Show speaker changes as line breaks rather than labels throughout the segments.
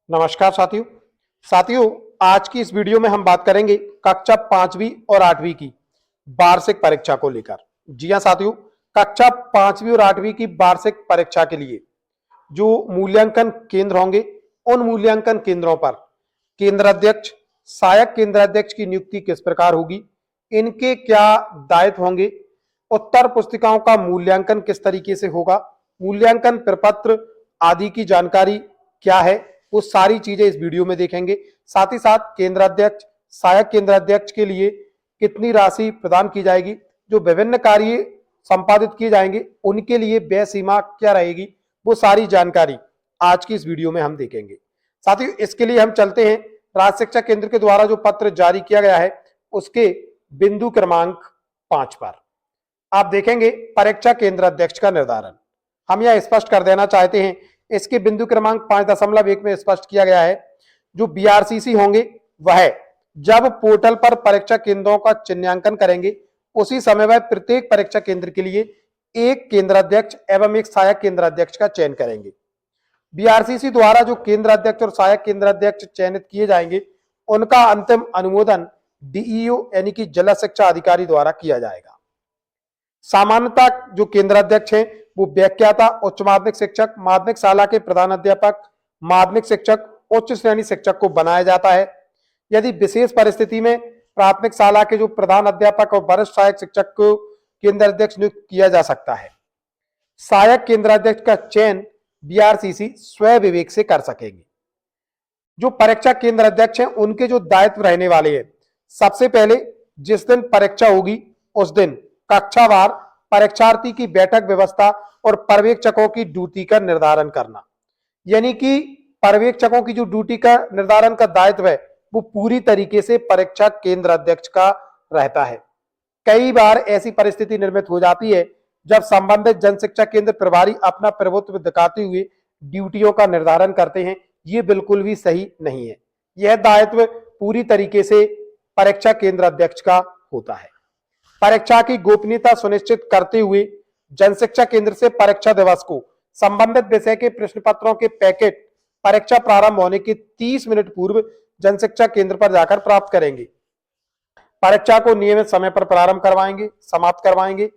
नमस्कार साथियों। आज की इस वीडियो में हम बात करेंगे कक्षा 5वीं और 8वीं की वार्षिक परीक्षा को लेकर। जी हां साथियों, कक्षा 5वीं और 8वीं की वार्षिक परीक्षा के लिए जो मूल्यांकन केंद्र होंगे, उन मूल्यांकन केंद्रों पर केंद्र अध्यक्ष, सहायक केंद्र अध्यक्ष की नियुक्ति किस प्रकार होगी, इनके क्या दायित्व होंगे, उत्तर पुस्तिकाओं का मूल्यांकन किस तरीके से होगा, मूल्यांकन प्रपत्र आदि की जानकारी क्या है, वो सारी चीजें इस वीडियो में देखेंगे। साथ ही साथ केंद्र अध्यक्ष, सहायक केंद्र अध्यक्ष के लिए कितनी राशि प्रदान की जाएगी, जो विभिन्न कार्य संपादित किए जाएंगे उनके लिए व्यय सीमा क्या रहेगी, वो सारी जानकारी आज की इस वीडियो में हम देखेंगे। साथियों, इसके लिए हम चलते हैं राज्य शिक्षा केंद्र के द्वारा जो पत्र जारी किया गया है उसके बिंदु क्रमांक 5 पर आप देखेंगे परीक्षा केंद्र अध्यक्ष का निर्धारण। हम यह स्पष्ट कर देना चाहते हैं, इसके बिंदु क्रमांक 5.1 में स्पष्ट किया गया है जो बीआरसीसी होंगे वह जब पोर्टल पर परीक्षा केंद्रों का चिन्हांकन करेंगे उसी समय वह प्रत्येक परीक्षा केंद्र के लिए एक केंद्र अध्यक्ष एवं एक सहायक केंद्र अध्यक्ष का चयन करेंगे। बीआरसीसी द्वारा जो केंद्र अध्यक्ष और सहायक केंद्र अध्यक्ष चयनित किए जाएंगे उनका अंतिम अनुमोदन डीईओ यानी कि जिला शिक्षा अधिकारी द्वारा किया जाएगा। सामान्यतः जो केंद्र अध्यक्ष हैं वो व्याख्याता, उच्च माध्यमिक शिक्षक, माध्यमिक शाला के प्रधान अध्यापक, माध्यमिक शिक्षक, उच्च श्रेणी शिक्षक को बनाया जाता है। यदि विशेष परिस्थिति में प्राथमिक शाला के जो प्रधान अध्यापक और वरिष्ठ सहायक शिक्षक को केंद्र अध्यक्ष नियुक्त किया जा सकता है। सहायक केंद्र अध्यक्ष का चयन बीआरसीसी स्वयं विवेक से कर सकेंगे। जो परीक्षा केंद्र अध्यक्ष हैं उनके जो दायित्व रहने वाले हैं, सबसे पहले जिस दिन परीक्षा होगी उस दिन कक्षावार परीक्षार्थी की बैठक व्यवस्था और पर्यवेक्षकों की ड्यूटी का निर्धारण करना, यानी कि पर्यवेक्षकों की जो ड्यूटी का निर्धारण का दायित्व है वो पूरी तरीके से परीक्षा केंद्र अध्यक्ष का रहता है। कई बार ऐसी परिस्थिति निर्मित हो जाती है जब संबंधित जन शिक्षा केंद्र प्रभारी अपना प्रभुत्व दिखाते हुए ड्यूटियों का निर्धारण करते हैं, ये बिल्कुल भी सही नहीं है। यह दायित्व पूरी तरीके से परीक्षा केंद्र अध्यक्ष का होता है। परीक्षा की गोपनीयता सुनिश्चित करते हुए जन शिक्षा केंद्र से परीक्षा दिवस को संबंधित विषय के प्रश्न पत्रों के पैकेट परीक्षा प्रारंभ होने के 30 मिनट पूर्व जन शिक्षा केंद्र पर जाकर प्राप्त करेंगे। परीक्षा को नियमित समय पर प्रारंभ करवाएंगे, समाप्त करवाएंगे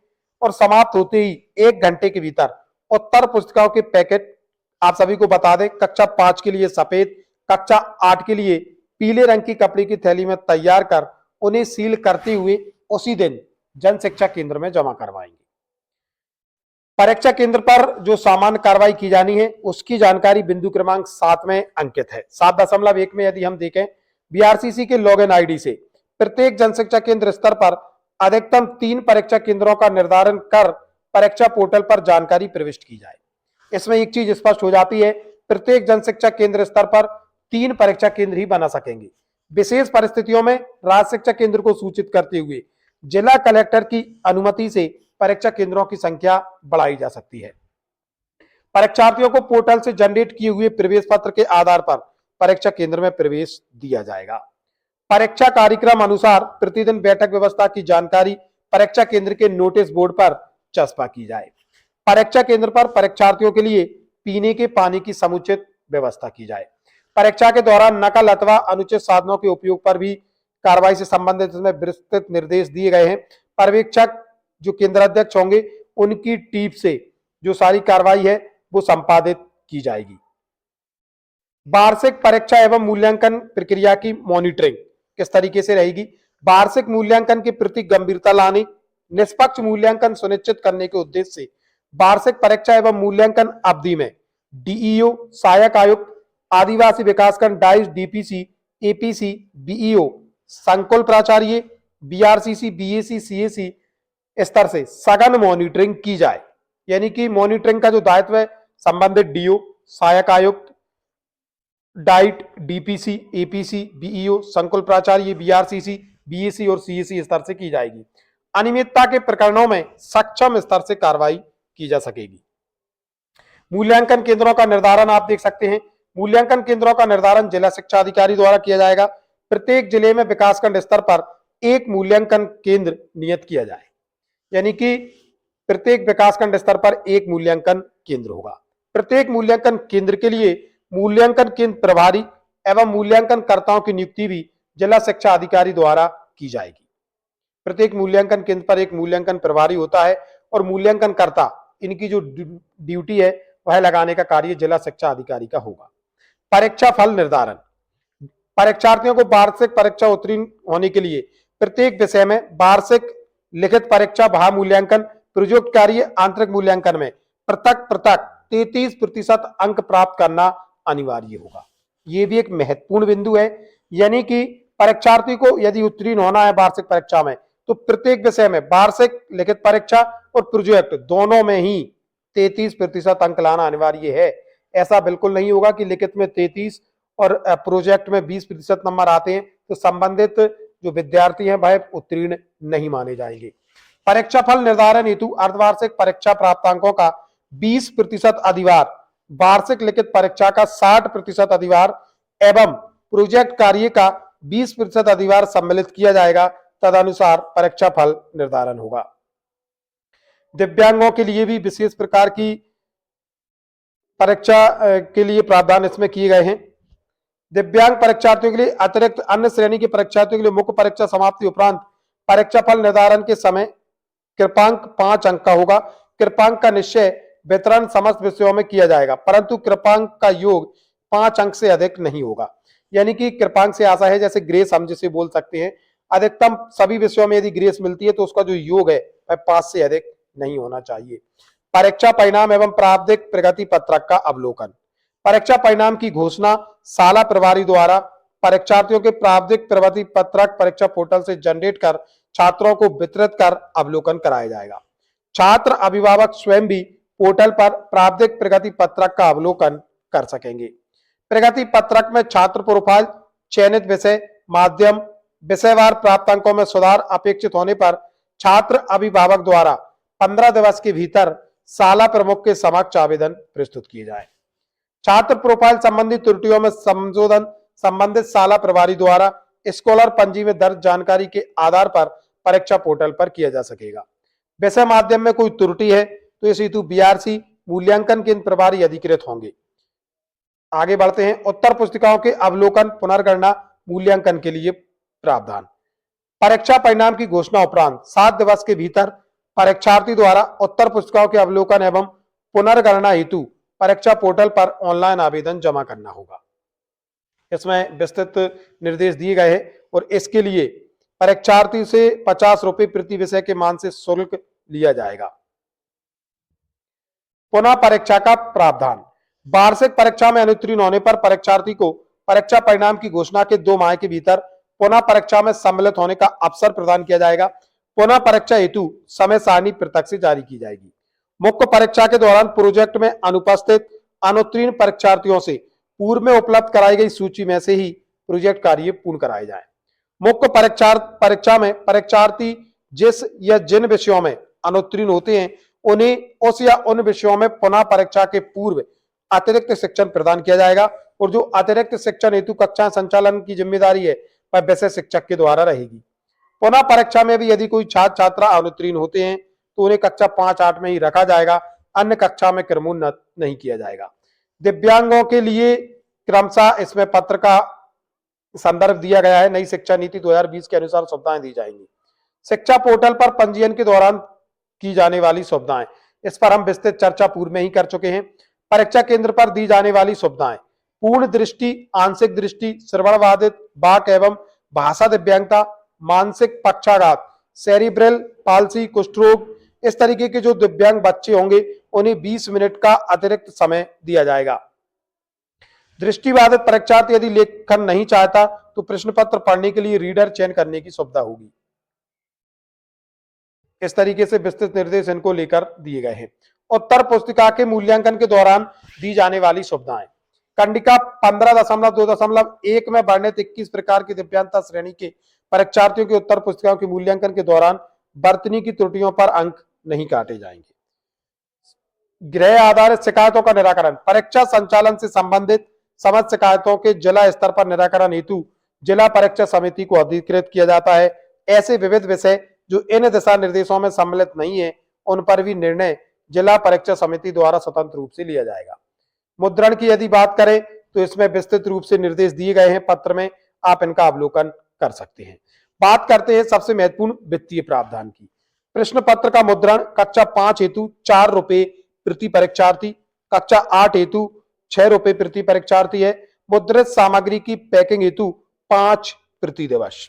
और समाप्त होते ही 1 घंटे के भीतर उत्तर पुस्तिकाओं के पैकेट आप सभी को बता दें, कक्षा 5 के लिए सफेद, कक्षा 8 के लिए पीले रंग की कपड़े की थैली में तैयार कर उन्हें सील करते हुए उसी दिन जन शिक्षा केंद्र में जमा करवाएंगे। परीक्षा केंद्र पर जो सामान्य कार्रवाई की जानी है उसकी जानकारी बिंदु क्रमांक 7 में अंकित है। 7.1 में यदि हम देखें, बीआरसीसी के लॉगिन आईडी से प्रत्येक जन शिक्षा केंद्र स्तर पर अधिकतम 3 परीक्षा केंद्रों का निर्धारण कर परीक्षा पोर्टल पर जानकारी प्रविष्ट की जाए। इसमें एक चीज स्पष्ट हो जाती है, प्रत्येक जन शिक्षा केंद्र स्तर पर 3 परीक्षा केंद्र ही बना सकेंगे। विशेष परिस्थितियों में राज्य शिक्षा केंद्र को सूचित करते हुए जिला कलेक्टर की अनुमति से परीक्षा केंद्रों की संख्या बढ़ाई जा सकती है। परीक्षार्थियों को पोर्टल से जनरेट किए हुए प्रवेश पत्र के आधार पर परीक्षा केंद्र में प्रवेश दिया जाएगा। परीक्षा कार्यक्रम अनुसार प्रतिदिन बैठक व्यवस्था की जानकारी परीक्षा केंद्र के नोटिस बोर्ड पर चस्पा की जाए। परीक्षा केंद्र पर परीक्षार्थियों के लिए पीने के पानी की समुचित व्यवस्था की जाए। परीक्षा के दौरान नकल अथवा अनुचित साधनों के उपयोग पर भी कार्रवाई से संबंधित इसमें विस्तृत निर्देश दिए गए हैं। पर्यवेक्षक जो केंद्र अध्यक्ष होंगे उनकी टीम से जो सारी कार्रवाई है वो संपादित की जाएगी। वार्षिक परीक्षा एवं मूल्यांकन प्रक्रिया की मॉनिटरिंग किस तरीके से रहेगी? वार्षिक मूल्यांकन के प्रति गंभीरता लाने, निष्पक्ष मूल्यांकन सुनिश्चित करने के उद्देश्य से वार्षिक परीक्षा एवं मूल्यांकन अवधि में डीईओ, सहायक आयुक्त, आदिवासी विकासखंड डाइस, डीपीसी, एपीसी, बीईओ, संकुल प्राचार्य, बीआरसीसी, बीएसी, सीएसी स्तर से सघन मॉनिटरिंग की जाए। यानी कि मॉनिटरिंग का जो दायित्व है संबंधित डीओ, सहायक आयुक्त, डाइट, डीपीसी, एपीसी, बीईओ, संकुल प्राचार्य, बीआरसीसी, बीएसी और सीएसी स्तर से की जाएगी। अनियमितता के प्रकरणों में सक्षम स्तर से कार्रवाई की जा सकेगी। मूल्यांकन केंद्रों का निर्धारण आप देख सकते हैं। मूल्यांकन केंद्रों का निर्धारण जिला शिक्षा अधिकारी द्वारा किया जाएगा। प्रत्येक जिले में विकासखंड स्तर पर एक मूल्यांकन केंद्र नियत किया जाए, यानी कि प्रत्येक विकासखंड स्तर पर एक मूल्यांकन केंद्र होगा। प्रत्येक मूल्यांकन केंद्र के लिए मूल्यांकन केंद्र प्रभारी एवं मूल्यांकनकर्ताओं की नियुक्ति भी जिला शिक्षा अधिकारी द्वारा की जाएगी। प्रत्येक मूल्यांकन केंद्र पर एक मूल्यांकन प्रभारी होता है और मूल्यांकनकर्ता, इनकी जो ड्यूटी है वह लगाने का कार्य जिला शिक्षा अधिकारी का होगा। परीक्षा फल निर्धारण। परीक्षार्थियों को वार्षिक परीक्षा उत्तीर्ण होने के लिए प्रत्येक विषय में वार्षिक लिखित परीक्षा, महामूल्यांकन, प्रोजेक्ट कार्य, आंतरिक मूल्यांकन में पृथक पृथक 33% अंक प्राप्त करना अनिवार्य होगा। यह भी एक महत्वपूर्ण बिंदु है, यानी कि परीक्षार्थी को यदि उत्तीर्ण होना है वार्षिक परीक्षा में तो प्रत्येक विषय में वार्षिक लिखित परीक्षा और प्रोजेक्ट दोनों में ही 33% अंक लाना अनिवार्य है। ऐसा बिल्कुल नहीं होगा कि लिखित में 33 और प्रोजेक्ट में 20% नंबर आते हैं तो संबंधित जो विद्यार्थी हैं वह उत्तीर्ण नहीं माने जाएंगे। परीक्षा फल निर्धारण हेतु अर्धवार्षिक परीक्षा प्राप्तांकों का 20% अधिभार, वार्षिक लिखित परीक्षा का 60% अधिभार एवं प्रोजेक्ट कार्य का 20% अधिभार सम्मिलित किया जाएगा। तदनुसार परीक्षा फल निर्धारण होगा। दिव्यांगों के लिए भी विशेष प्रकार की परीक्षा के लिए प्रावधान इसमें किए गए हैं। दिव्यांग परीक्षार्थियों के लिए अतिरिक्त अन्य श्रेणी के परीक्षार्थियों के लिए मुख्य परीक्षा समाप्ति उपरांत परीक्षा फल निर्धारण के समय कृपांक 5 अंक का होगा। कृपांक का निश्चय वितरण समस्त विषयों में किया जाएगा, परंतु कृपांक का योग 5 अंक से अधिक नहीं होगा। यानी कि कृपांक से आशा है जैसे ग्रेस हम जिसे बोल सकते हैं, अधिकतम सभी विषयों में यदि ग्रेस मिलती है तो उसका जो योग है वह 5 से अधिक नहीं होना चाहिए। परीक्षा परिणाम एवं प्रारंभिक प्रगति पत्रक का अवलोकन। परीक्षा परिणाम की घोषणा शाला प्रभारी द्वारा परीक्षार्थियों के प्रारंभिक प्रगति पत्रक परीक्षा पोर्टल से जनरेट कर छात्रों को वितरित कर अवलोकन कराया जाएगा। छात्र अभिभावक स्वयं भी पोर्टल पर प्रारंभिक प्रगति पत्रक का अवलोकन कर सकेंगे। प्रगति पत्रक में छात्र प्रोफाइल, चयनित विषय, माध्यम, विषयवार प्राप्तांकों में सुधार अपेक्षित होने पर छात्र अभिभावक द्वारा 15 दिवस के भीतर शाला प्रमुख के समक्ष आवेदन प्रस्तुत किए जाए। छात्र प्रोफाइल संबंधी त्रुटियों में संशोधन संबंधित शाला प्रभारी द्वारा स्कॉलर पंजी में दर्ज जानकारी के आधार पर परीक्षा पोर्टल पर किया जा सकेगा। विषय माध्यम में कोई त्रुटि है तो इस हेतु बीआरसी मूल्यांकन केंद्र प्रभारी अधिकृत होंगे। आगे बढ़ते हैं। उत्तर पुस्तिकाओं के अवलोकन पुनर्गणना मूल्यांकन के लिए प्रावधान। परीक्षा परिणाम की घोषणा उपरांत 7 दिवस के भीतर परीक्षार्थी द्वारा उत्तर पुस्तिकाओं के अवलोकन एवं पुनर्गणना हेतु परीक्षा पोर्टल पर ऑनलाइन आवेदन जमा करना होगा। इसमें विस्तृत निर्देश दिए गए हैं और इसके लिए परीक्षार्थी से 50 रुपए प्रति विषय के मान से शुल्क लिया जाएगा। पुनः परीक्षा का प्रावधान। वार्षिक परीक्षा में अनुत्तीर्ण होने पर परीक्षार्थी को परीक्षा परिणाम की घोषणा के 2 माह के भीतर पुनः परीक्षा में सम्मिलित होने का अवसर प्रदान किया जाएगा। पुनः परीक्षा हेतु समय सारणी पृथक से जारी की जाएगी। मुख्य परीक्षा के दौरान प्रोजेक्ट में अनुपस्थित अनुत्तीर्ण परीक्षार्थियों से पूर्व में उपलब्ध कराई गई सूची में से ही प्रोजेक्ट कार्य पूर्ण कराए जाए। मुख्य परीक्षा में परीक्षार्थी जिस या जिन विषयों में अनुत्तीर्ण होते हैं उन्हें उस या उन विषयों में पुनः परीक्षा के पूर्व अतिरिक्त शिक्षण प्रदान किया जाएगा और जो अतिरिक्त शिक्षण हेतु कक्षा संचालन की जिम्मेदारी है वह विषय शिक्षक के द्वारा रहेगी। पुनः परीक्षा में भी यदि कोई छात्र छात्रा अनुत्तीर्ण होते हैं तो उन्हें कक्षा 5-8 में ही रखा जाएगा, अन्य कक्षा में क्रमोन्नत नहीं किया जाएगा। दिव्यांगों के लिए क्रमशः इसमें पत्र का संदर्भ दिया गया है। नई शिक्षा नीति 2020 के अनुसार सुविधाएं दी जाएंगी। शिक्षा पोर्टल पर पंजीयन के दौरान की जाने वाली सुविधाएं, इस पर हम विस्तृत चर्चा पूर्व में ही कर चुके हैं। परीक्षा केंद्र पर दी जाने वाली सुविधाएं पूर्ण दृष्टि, आंशिक दृष्टि, श्रवण बाधित, वाक एवं भाषा दिव्यांगता, मानसिक पक्षाघात, सेरिब्रल पाल्सी, कुष्ठ रोग, इस तरीके के जो दिव्यांग बच्चे होंगे उन्हें 20 मिनट का अतिरिक्त समय दिया जाएगा। दृष्टिबाधित परीक्षार्थी यदि लेखन नहीं चाहता तो प्रश्न पत्र पढ़ने के लिए रीडर चयन करने की सुविधा होगी। इस तरीके से विस्तृत निर्देश इनको लेकर दिए गए हैं। उत्तर पुस्तिका के मूल्यांकन के दौरान दी जाने वाली सुविधाएं। कंडिका 15.2.1 में वर्णित 21 प्रकार की दिव्यांगता श्रेणी के परीक्षार्थियों के उत्तर पुस्तिकाओं के मूल्यांकन के दौरान बरतनी की त्रुटियों पर अंक नहीं काटे जाएंगे। गृह आधारित शिकायतों का निराकरण। परीक्षा संचालन से संबंधित समस्त शिकायतों के जिला स्तर पर निराकरण हेतु जिला परीक्षा समिति को अधिकृत किया जाता है। ऐसे विविध विषय जो इन दिशा निर्देशों में सम्मिलित नहीं है उन पर भी निर्णय जिला परीक्षा समिति द्वारा स्वतंत्र रूप से लिया जाएगा। मुद्रण की यदि बात करें तो इसमें विस्तृत रूप से निर्देश दिए गए हैं पत्र में, आप इनका अवलोकन कर सकते हैं। बात करते हैं सबसे महत्वपूर्ण वित्तीय प्रावधान की। प्रश्न पत्र का मुद्रण कक्षा 5 हेतु 4 रुपए प्रति परीक्षार्थी, कक्षा 8 हेतु 6 रुपए प्रति परीक्षार्थी है। मुद्रित सामग्री की पैकिंग हेतु 5 प्रति दिवस।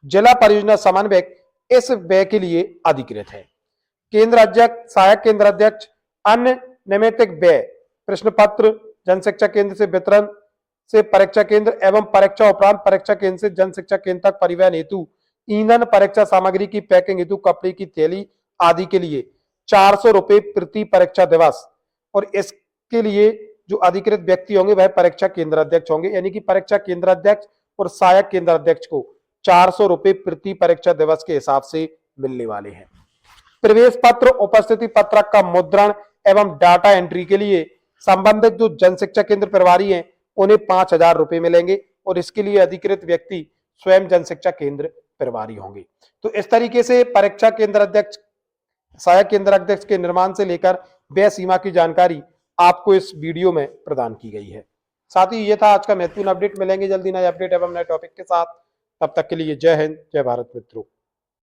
जिला परियोजना समन्वयक इस व्यय के लिए अधिकृत है। केंद्र अध्यक्ष, सहायक केंद्र अध्यक्ष, अन्य नैमित्तिक व्यय प्रश्न पत्र जन शिक्षा केंद्र से वितरण से परीक्षा केंद्र एवं परीक्षा उपरांत परीक्षा केंद्र से जन शिक्षा केंद्र तक परिवहन हेतु, ईंधन, परीक्षा सामग्री की पैकिंग हेतु कपड़े की थैली आदि के लिए 400 रुपए प्रति परीक्षा दिवस। और इसके लिए जो अधिकृत व्यक्ति होंगे वह परीक्षा केंद्र अध्यक्ष होंगे, यानी कि परीक्षा केंद्र अध्यक्ष और सहायक केंद्र अध्यक्ष को 400 रुपए प्रति परीक्षा दिवस के हिसाब से मिलने वाले हैं। प्रवेश पत्र, उपस्थिति पत्रक का मुद्रण एवं डाटा एंट्री के लिए संबंधित जो जन शिक्षा केंद्र प्रभारी हैं उन्हें 5,000 रुपए मिलेंगे और इसके लिए अधिकृत व्यक्ति स्वयं जन शिक्षा केंद्र प्रभारी होंगे। तो इस तरीके से परीक्षा केंद्र अध्यक्ष, सहायक केंद्र अध्यक्ष के निर्माण से लेकर व्यय सीमा की जानकारी आपको इस वीडियो में प्रदान की गई है। साथ ही ये था आज का महत्वपूर्ण अपडेट। मिलेंगे जल्दी नए अपडेट एवं नए टॉपिक के साथ, तब तक के लिए जय हिंद, जय भारत मित्रों।